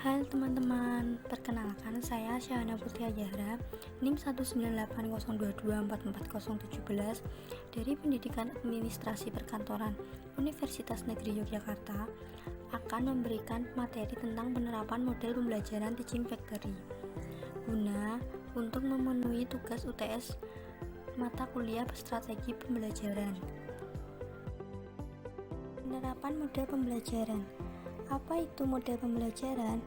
Hai teman-teman, perkenalkan saya Syahana Putri Ajahra, NIM 19802244017 dari Pendidikan Administrasi Perkantoran Universitas Negeri Yogyakarta akan memberikan materi tentang penerapan model pembelajaran Teaching Factory guna untuk memenuhi tugas UTS mata kuliah strategi pembelajaran. Penerapan model pembelajaran. Apa itu model pembelajaran?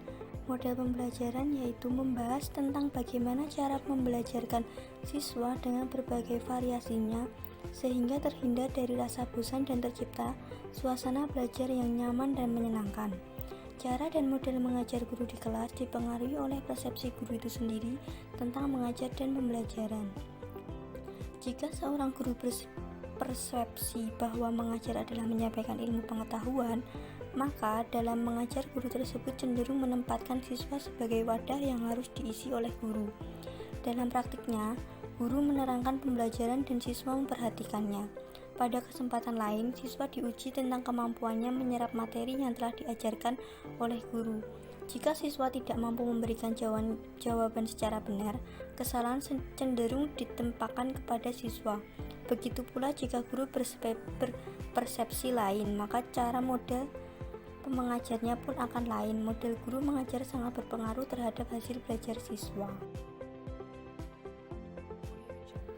Model pembelajaran yaitu membahas tentang bagaimana cara membelajarkan siswa dengan berbagai variasinya sehingga terhindar dari rasa bosan dan tercipta suasana belajar yang nyaman dan menyenangkan. Cara dan model mengajar guru di kelas dipengaruhi oleh persepsi guru itu sendiri tentang mengajar dan pembelajaran. Jika seorang guru persepsi bahwa mengajar adalah menyampaikan ilmu pengetahuan, maka dalam mengajar guru tersebut cenderung menempatkan siswa sebagai wadah yang harus diisi oleh guru. Dalam praktiknya, guru menerangkan pembelajaran dan siswa memperhatikannya. Pada kesempatan lain, siswa diuji tentang kemampuannya menyerap materi yang telah diajarkan oleh guru. Jika siswa tidak mampu memberikan jawaban secara benar, kesalahan cenderung ditempatkan kepada siswa. Begitu pula jika guru berpersepsi lain, maka cara model mengajarnya pun akan lain. Model guru mengajar sangat berpengaruh terhadap hasil belajar siswa.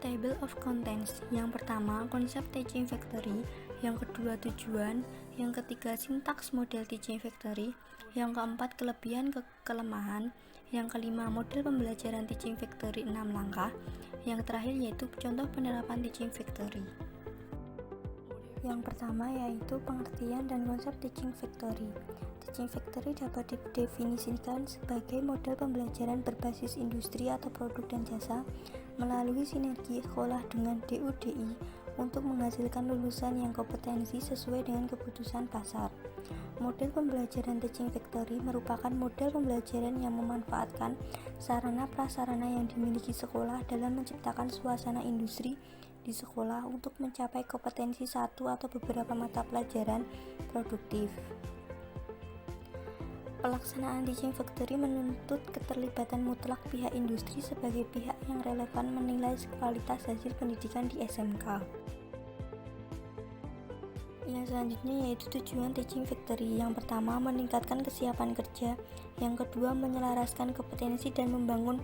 Table of Contents. Yang pertama, konsep Teaching Factory. Yang kedua, tujuan. Yang ketiga, sintaks model Teaching Factory. Yang keempat, kelebihan kelemahan. Yang kelima, model pembelajaran Teaching Factory 6 langkah. Yang terakhir yaitu contoh penerapan Teaching Factory. Yang pertama yaitu pengertian dan konsep Teaching Factory. Teaching Factory dapat didefinisikan sebagai model pembelajaran berbasis industri atau produk dan jasa melalui sinergi sekolah dengan DUDI untuk menghasilkan lulusan yang kompetensi sesuai dengan kebutuhan pasar. Model pembelajaran Teaching Factory merupakan model pembelajaran yang memanfaatkan sarana-prasarana yang dimiliki sekolah dalam menciptakan suasana industri di sekolah untuk mencapai kompetensi satu atau beberapa mata pelajaran produktif. Pelaksanaan Teaching Factory menuntut keterlibatan mutlak pihak industri sebagai pihak yang relevan menilai kualitas hasil pendidikan di SMK. Yang selanjutnya yaitu tujuan Teaching Factory. Yang pertama, meningkatkan kesiapan kerja. Yang kedua, menyelaraskan kompetensi dan membangun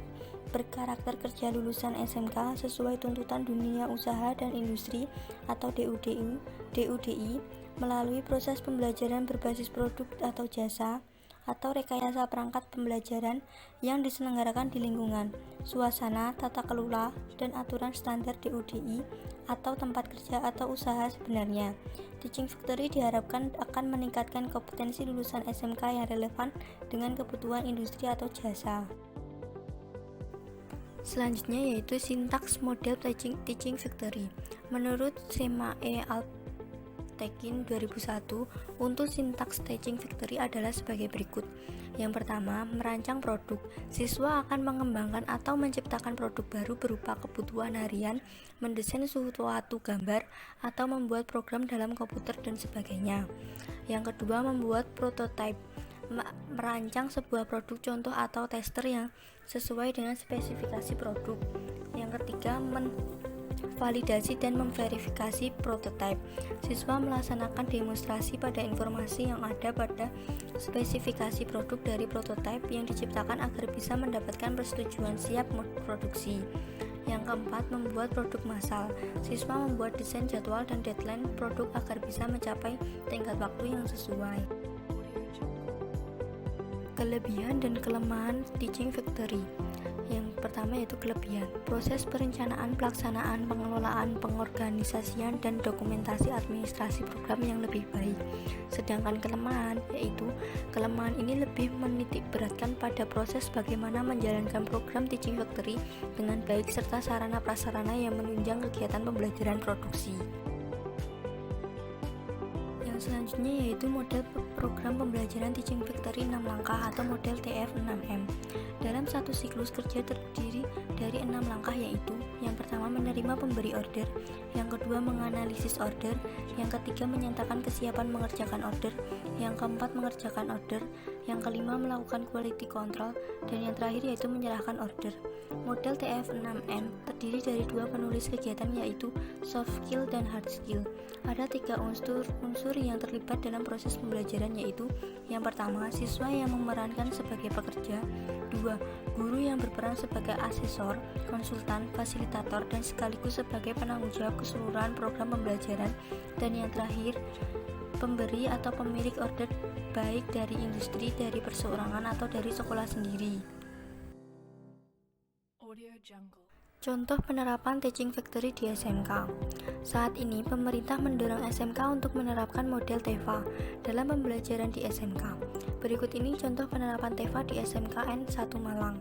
berkarakter kerja lulusan SMK sesuai tuntutan dunia usaha dan industri atau DUDI melalui proses pembelajaran berbasis produk atau jasa atau rekayasa perangkat pembelajaran yang diselenggarakan di lingkungan, suasana, tata kelola, dan aturan standar DUDI atau tempat kerja atau usaha sebenarnya. Teaching Factory diharapkan akan meningkatkan kompetensi lulusan SMK yang relevan dengan kebutuhan industri atau jasa. Selanjutnya yaitu sintaks model Teaching Factory. Menurut SEMAE Altekin 2001, untuk sintaks Teaching Factory adalah sebagai berikut. Yang pertama, merancang produk. Siswa akan mengembangkan atau menciptakan produk baru berupa kebutuhan harian, mendesain suatu gambar, atau membuat program dalam komputer dan sebagainya. Yang kedua, membuat prototipe. Merancang sebuah produk contoh atau tester yang sesuai dengan spesifikasi produk. Yang ketiga, validasi dan memverifikasi prototipe. Siswa melaksanakan demonstrasi pada informasi yang ada pada spesifikasi produk dari prototipe yang diciptakan agar bisa mendapatkan persetujuan siap produksi. Yang keempat, membuat produk massal. Siswa membuat desain jadwal dan deadline produk agar bisa mencapai tenggat waktu yang sesuai. Kelebihan dan kelemahan Teaching Factory. Yang pertama yaitu kelebihan. Proses perencanaan, pelaksanaan, pengelolaan, pengorganisasian, dan dokumentasi administrasi program yang lebih baik. Sedangkan kelemahan yaitu kelemahan ini lebih menitik beratkan pada proses bagaimana menjalankan program Teaching Factory dengan baik serta sarana prasarana yang menunjang kegiatan pembelajaran produksi. Yang selanjutnya yaitu model program pembelajaran Teaching Factory 6 langkah atau model TF6M. Dalam satu siklus kerja terdiri dari 6 langkah yaitu yang pertama menerima pemberi order, yang kedua menganalisis order, yang ketiga menyatakan kesiapan mengerjakan order, yang keempat mengerjakan order, yang kelima melakukan quality control, dan yang terakhir yaitu menyerahkan order. Model TF6M terdiri dari dua penulis kegiatan yaitu soft skill dan hard skill. Ada tiga unsur yang terlibat dalam proses pembelajaran yaitu yang pertama, siswa yang memerankan sebagai pekerja, dua, guru yang berperan sebagai asesor, konsultan, fasilitator, dan sekaligus sebagai penanggung jawab keseluruhan program pembelajaran, dan yang terakhir, pemberi atau pemilik order baik dari industri, dari perseorangan, atau dari sekolah sendiri. Contoh penerapan Teaching Factory di SMK. Saat ini, pemerintah mendorong SMK untuk menerapkan model TEFA dalam pembelajaran di SMK. Berikut ini contoh penerapan TEFA di SMKN 1 Malang.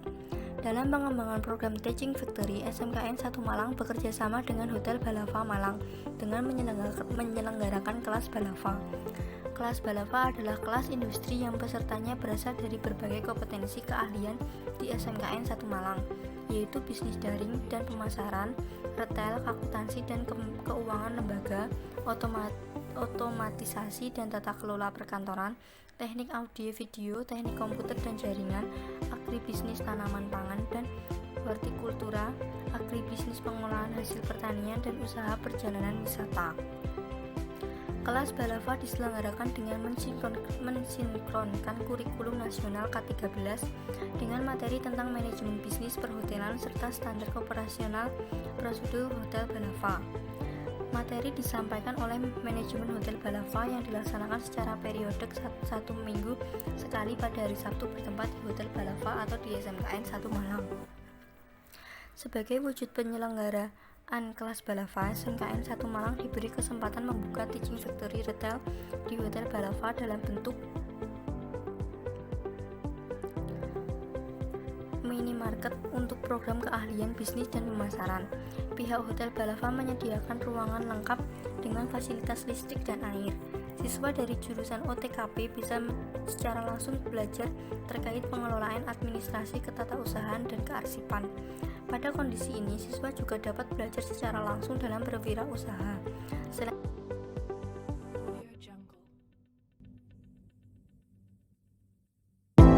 Dalam pengembangan program Teaching Factory, SMKN 1 Malang bekerja sama dengan Hotel Balava Malang dengan menyelenggarakan kelas Balava. Kelas Balava adalah kelas industri yang pesertanya berasal dari berbagai kompetensi keahlian di SMKN 1 Malang, yaitu bisnis daring dan pemasaran, retail, akuntansi dan keuangan lembaga, otomatisasi dan tata kelola perkantoran, teknik audio video, teknik komputer dan jaringan, agribisnis tanaman pangan dan hortikultura, agribisnis pengolahan hasil pertanian dan usaha perjalanan wisata. Kelas Balava diselenggarakan dengan mensinkronkan kurikulum nasional K13 dengan materi tentang manajemen bisnis perhotelan serta standar operasional prosedur Hotel Balava. Materi disampaikan oleh manajemen Hotel Balava yang dilaksanakan secara periodik satu minggu sekali pada hari Sabtu bertempat di Hotel Balava atau di SMKN 1 Malang. Sebagai wujud penyelenggaraan kelas Balava, SMKN 1 Malang diberi kesempatan membuka Teaching Factory Retail di Hotel Balava dalam bentuk minimarket untuk program keahlian bisnis dan pemasaran. Pihak Hotel Balava menyediakan ruangan lengkap dengan fasilitas listrik dan air. Siswa dari jurusan OTKP bisa secara langsung belajar terkait pengelolaan administrasi, ketatausahaan, dan kearsipan. Pada kondisi ini, siswa juga dapat belajar secara langsung dalam berwirausaha.